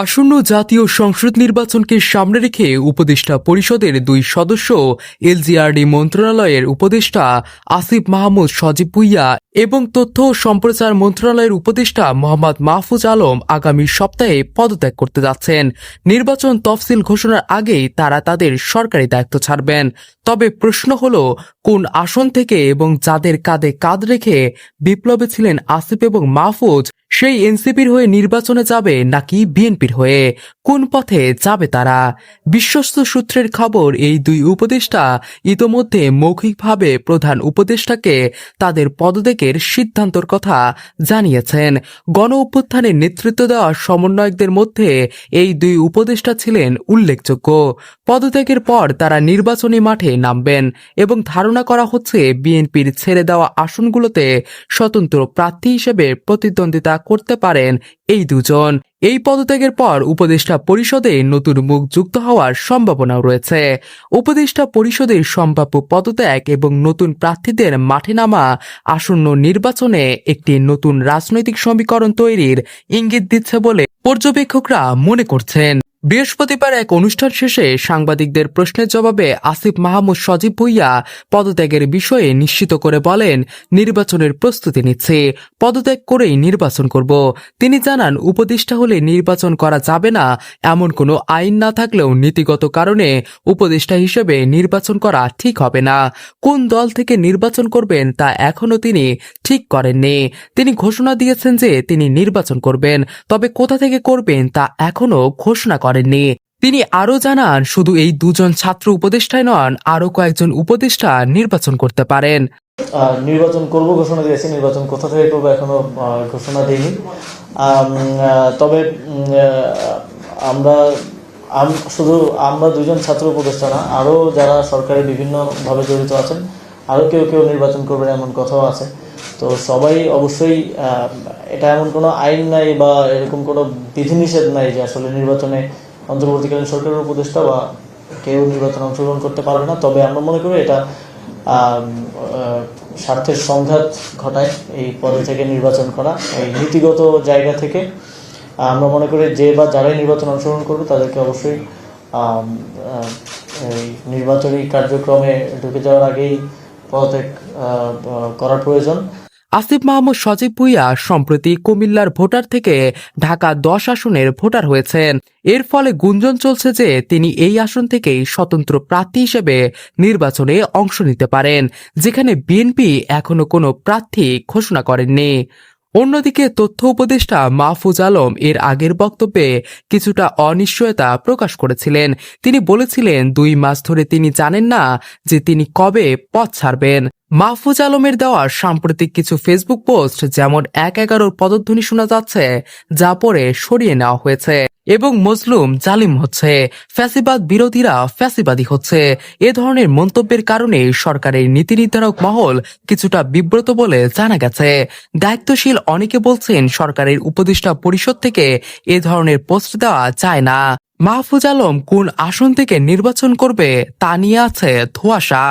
আসন্ন জাতীয় সংসদ নির্বাচনকে সামনে রেখে উপদেষ্টা পরিষদের দুই সদস্য এলজিআরডি মন্ত্রণালয়ের উপদেষ্টা আসিফ মাহমুদ সজীব ভুইয়া এবং তথ্য ও সম্প্রচার মন্ত্রণালয়ের উপদেষ্টা মোহাম্মদ মাহফুজ আলম আগামী সপ্তাহে পদত্যাগ করতে যাচ্ছেন। নির্বাচন তফসিল ঘোষণার আগেই তারা তাদের সরকারি দায়িত্ব ছাড়বেন। তবে প্রশ্ন হলো, কোন আসন থেকে এবং যাদের কাঁধে কাঁধ রেখে বিপ্লবে ছিলেন আসিফ এবং মাহফুজ, সেই এনসিপির হয়ে নির্বাচনে যাবে নাকি বিএনপির হয়ে? কোন পথে যাবে তারা? বিশ্বস্ত সূত্রের খবর, এই দুই উপদেষ্টা ইতোমধ্যে মৌখিকভাবে প্রধান উপদেষ্টাকে তাদের পদত্যাগের সিদ্ধান্তর কথা জানিয়েছেন। গণ অভ্যুত্থানের নেতৃত্ব দেওয়া সমন্বয়কদের মধ্যে এই দুই উপদেষ্টা ছিলেন উল্লেখযোগ্য। পদত্যাগের পর তারা নির্বাচনী মাঠে নামবেন এবং ধারণা করা হচ্ছে বিএনপির ছেড়ে দেওয়া আসনগুলোতে স্বতন্ত্র প্রার্থী হিসেবে প্রতিদ্বন্দ্বিতা করতে পারেন এই দুজন। এই পদত্যাগের পর উপদেষ্টা পরিষদে নতুন মুখ যুক্ত হওয়ার সম্ভাবনাও রয়েছে। উপদেষ্টা পরিষদের সম্ভাব্য পদত্যাগ এবং নতুন প্রার্থীদের মাঠে নামা আসন্ন নির্বাচনে একটি নতুন রাজনৈতিক সমীকরণ তৈরির ইঙ্গিত দিচ্ছে বলে পর্যবেক্ষকরা মনে করছেন। বৃহস্পতিবার এক অনুষ্ঠান শেষে সাংবাদিকদের প্রশ্নের জবাবে আসিফ মাহমুদ সজীব ভুইয়া পদত্যাগের বিষয়ে নিশ্চিত করে বলেন, নির্বাচনের প্রস্তুতি নিচ্ছে, পদত্যাগ করেই নির্বাচন করব। তিনি জানান, উপদেষ্টা হলে নির্বাচন করা যাবে না এমন কোনো আইন না থাকলেও নীতিগত কারণে উপদেষ্টা হিসেবে নির্বাচন করা ঠিক হবে না। কোন দল থেকে নির্বাচন করবেন তা এখনো তিনি ঠিক করেননি। তিনি ঘোষণা দিয়েছেন যে তিনি নির্বাচন করবেন, তবে কোথা থেকে করবেন তা এখনো ঘোষণা করেননি। তিনি আরও জানান, শুধু এই দুজন ছাত্র উপদেষ্টাই নন, আরও কয়েকজন উপদেষ্টা নির্বাচন করতে পারেন। নির্বাচন করব ঘোষণা দিয়েছি, নির্বাচন কোথা থেকে করবো এখনো ঘোষণা দিইনি। তবে আমরা দুজন ছাত্র উপদেষ্টা না, আরও যারা সরকারি বিভিন্নভাবে জড়িত আছেন, আরও কেউ নির্বাচন করবেন এমন কথাও আছে। তো সবাই অবশ্যই, এটা এমন কোনো আইন নাই বা এরকম কোনো বিধিনিষেধ নাই যে আসলে নির্বাচনে অন্তর্বর্তীকালীন সরকারের উপদেষ্টা বা কেউ নির্বাচনে অংশগ্রহণ করতে পারবে না। তবে আমরা মনে করি এটা স্বার্থের সংঘাত ঘটায় এই পদে থেকে নির্বাচন করা। এই নীতিগত জায়গা থেকে আমরা মনে করি যে বা যারাই নির্বাচন অংশগ্রহণ করবে তাদেরকে অবশ্যই এই নির্বাচনী কার্যক্রমে ঢুকে যাওয়ার আগেই পদত্যাগ করার প্রয়োজন। আসিফ মাহমুদ সজীব ভুইয়া সম্প্রতি কুমিল্লার ভোটার থেকে ঢাকা 10 আসনের ভোটার হয়েছেন। এর ফলে গুঞ্জন চলছে যে তিনি এই আসন থেকেই স্বতন্ত্র প্রার্থী হিসেবে নির্বাচনে অংশ নিতে পারেন, যেখানে বিএনপি এখনো কোনো প্রার্থী ঘোষণা করেননি। অন্যদিকে তথ্য উপদেষ্টা মাহফুজ আলম এর আগের বক্তব্যে কিছুটা অনিশ্চয়তা প্রকাশ করেছিলেন। তিনি বলেছিলেন, 2 মাস ধরে তিনি জানেন না যে তিনি কবে পদ ছাড়বেন। মাহফুজ আলমের দেওয়া সাম্প্রতিক কিছু ফেসবুক পোস্ট যেমন 1-11 পদধ্বনি শোনা যাচ্ছে, যা পরে সরিয়ে নেওয়া হয়েছে এবং মজলুম জালিম হচ্ছে, ফ্যাসিবাদ বিরোধীরা ফ্যাসিবাদী হচ্ছে, এ ধরনের মন্তব্যের কারণে সরকারের নীতি নির্ধারক মহল কিছুটা বিব্রত বলে জানা গেছে। দায়িত্বশীল অনেকে বলছেন, সরকারের উপদেষ্টা পরিষদ থেকে এ ধরনের পোস্ট দেওয়া যায় না। মাহফুজ আলম কোন আসন থেকে নির্বাচন করবে তা নিয়ে আছে ধোঁয়াশা।